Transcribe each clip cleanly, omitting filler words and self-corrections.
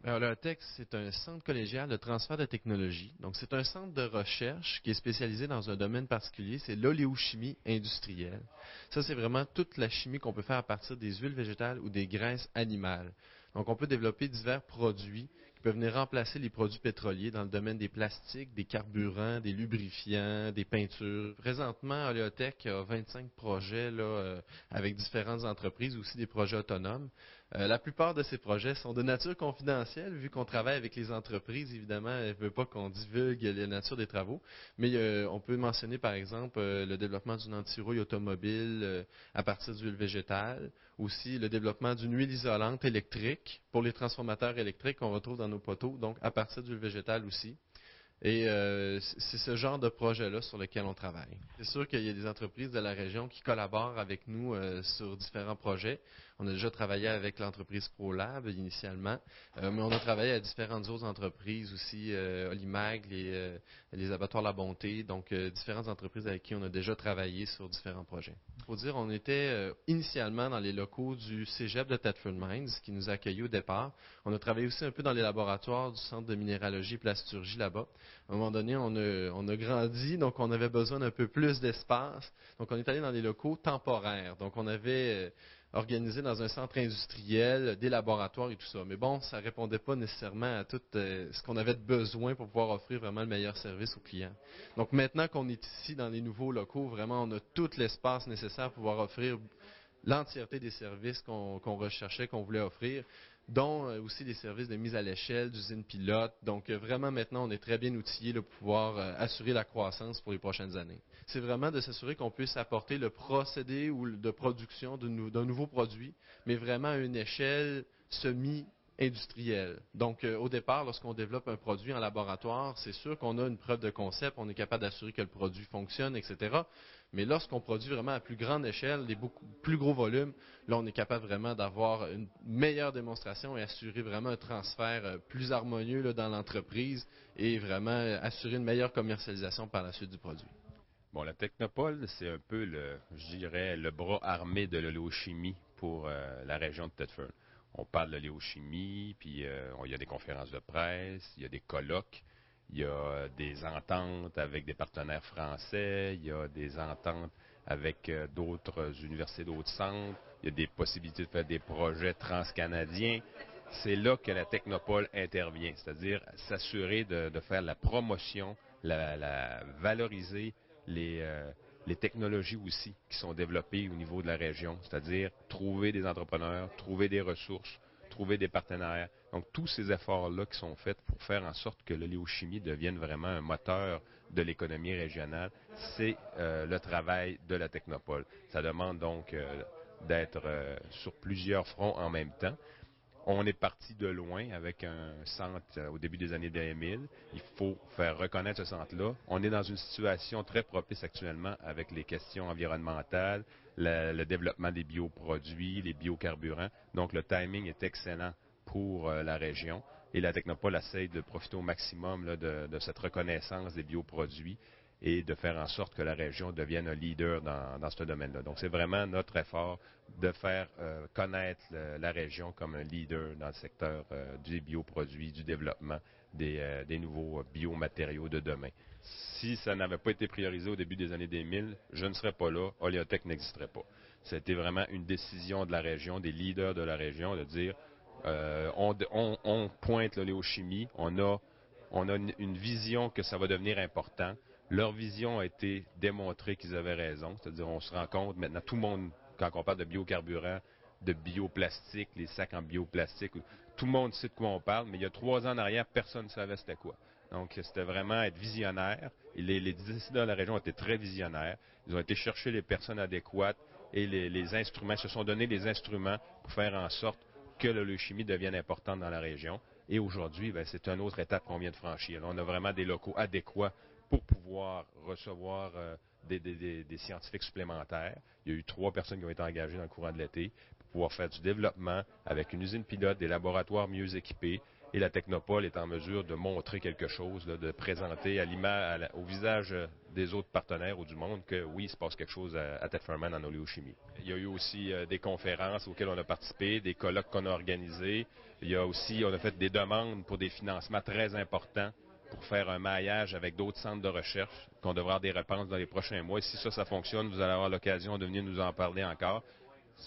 Alors, le TEC, c'est un centre collégial de transfert de technologie. Donc, c'est un centre de recherche qui est spécialisé dans un domaine particulier, c'est l'oléochimie industrielle. Ça, c'est vraiment toute la chimie qu'on peut faire à partir des huiles végétales ou des graisses animales. Donc, on peut développer divers produits qui peuvent venir remplacer les produits pétroliers dans le domaine des plastiques, des carburants, des lubrifiants, des peintures. Présentement, Oléotech a 25 projets là, avec différentes entreprises, aussi des projets autonomes. La plupart de ces projets sont de nature confidentielle, vu qu'on travaille avec les entreprises. Évidemment, elles ne veulent pas qu'on divulgue la nature des travaux. Mais on peut mentionner, par exemple, le développement d'une anti-rouille automobile à partir d'huile végétale. Aussi, le développement d'une huile isolante électrique pour les transformateurs électriques qu'on retrouve dans nos poteaux, donc à partir d'huile végétale aussi. Et c'est ce genre de projet-là sur lequel on travaille. C'est sûr qu'il y a des entreprises de la région qui collaborent avec nous sur différents projets. On a déjà travaillé avec l'entreprise ProLab initialement, mais on a travaillé avec différentes autres entreprises aussi, Olimag, les abattoirs La Bonté, donc différentes entreprises avec qui on a déjà travaillé sur différents projets. Il faut dire, on était initialement dans les locaux du Cégep de Thetford Mines, qui nous a accueillis au départ. On a travaillé aussi un peu dans les laboratoires du Centre de minéralogie et plasturgie là-bas. À un moment donné, on a grandi, donc on avait besoin d'un peu plus d'espace. Donc, on est allé dans des locaux temporaires. Donc, on avait organisé dans un centre industriel des laboratoires et tout ça. Mais bon, ça ne répondait pas nécessairement à tout ce qu'on avait de besoin pour pouvoir offrir vraiment le meilleur service aux clients. Donc, maintenant qu'on est ici dans les nouveaux locaux, vraiment, on a tout l'espace nécessaire pour pouvoir offrir l'entièreté des services qu'on recherchait, qu'on voulait offrir, dont aussi des services de mise à l'échelle, d'usines pilotes. Donc vraiment maintenant, on est très bien outillé pour pouvoir assurer la croissance pour les prochaines années. C'est vraiment de s'assurer qu'on puisse apporter le procédé ou de production d'un nouveau produit, mais vraiment à une échelle semi-industrielle. Donc au départ, lorsqu'on développe un produit en laboratoire, c'est sûr qu'on a une preuve de concept, on est capable d'assurer que le produit fonctionne, etc. Mais lorsqu'on produit vraiment à plus grande échelle, des beaucoup plus gros volumes, là, on est capable vraiment d'avoir une meilleure démonstration et assurer vraiment un transfert plus harmonieux là, dans l'entreprise et vraiment assurer une meilleure commercialisation par la suite du produit. Bon, la Technopole, c'est un peu je dirais, le bras armé de l'oléochimie pour la région de Thetford. On parle de l'oléochimie, puis il y a des conférences de presse, il y a des colloques, il y a des ententes avec des partenaires français, il y a des ententes avec d'autres universités, d'autres centres, il y a des possibilités de faire des projets transcanadiens. C'est là que la Technopole intervient, c'est-à-dire s'assurer de faire la promotion, la valoriser les technologies aussi qui sont développées au niveau de la région, c'est-à-dire trouver des entrepreneurs, trouver des ressources, trouver des partenaires. Donc, tous ces efforts-là qui sont faits pour faire en sorte que l'oléochimie devienne vraiment un moteur de l'économie régionale, c'est le travail de la Technopole. Ça demande donc d'être sur plusieurs fronts en même temps. On est parti de loin avec un centre au début des années 2000. Il faut faire reconnaître ce centre-là. On est dans une situation très propice actuellement avec les questions environnementales, le développement des bioproduits, les biocarburants. Donc, le timing est excellent pour la région. Et la Technopole essaie de profiter au maximum là, de cette reconnaissance des bioproduits et de faire en sorte que la région devienne un leader dans ce domaine-là. Donc, c'est vraiment notre effort de faire connaître la région comme un leader dans le secteur des bioproduits, du développement des nouveaux biomatériaux de demain. Si ça n'avait pas été priorisé au début des années 2000, je ne serais pas là, Oléotech n'existerait pas. C'était vraiment une décision de la région, des leaders de la région, de dire on pointe l'oléochimie, on a une vision que ça va devenir important. Leur vision a été démontrée qu'ils avaient raison. C'est-à-dire, on se rend compte maintenant, tout le monde, quand on parle de biocarburant, de bioplastique, les sacs en bioplastique, tout le monde sait de quoi on parle, mais il y a 3 ans en arrière, personne ne savait c'était quoi. Donc, c'était vraiment être visionnaire. Et les décideurs de la région étaient très visionnaires. Ils ont été chercher les personnes adéquates et les instruments, se sont donné les instruments pour faire en sorte que l'oléochimie devienne importante dans la région. Et aujourd'hui, c'est une autre étape qu'on vient de franchir. Là, on a vraiment des locaux adéquats pour pouvoir recevoir des scientifiques supplémentaires. Il y a eu 3 personnes qui ont été engagées dans le courant de l'été pour pouvoir faire du développement avec une usine pilote, des laboratoires mieux équipés Et la Technopole est en mesure de montrer quelque chose, là, de présenter au visage des autres partenaires ou du monde que oui, il se passe quelque chose à Thetford-Mines en oléochimie. Il y a eu aussi des conférences auxquelles on a participé, des colloques qu'on a organisés. On a fait des demandes pour des financements très importants pour faire un maillage avec d'autres centres de recherche qu'on devra avoir des réponses dans les prochains mois. Et si ça fonctionne, vous allez avoir l'occasion de venir nous en parler encore.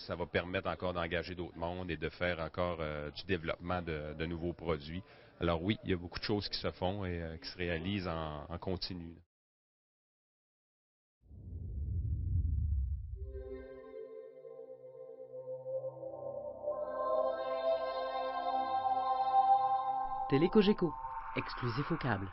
Ça va permettre encore d'engager d'autres mondes et de faire encore du développement de nouveaux produits. Alors oui, il y a beaucoup de choses qui se font et qui se réalisent en continu. Télécogeco, exclusif au câble.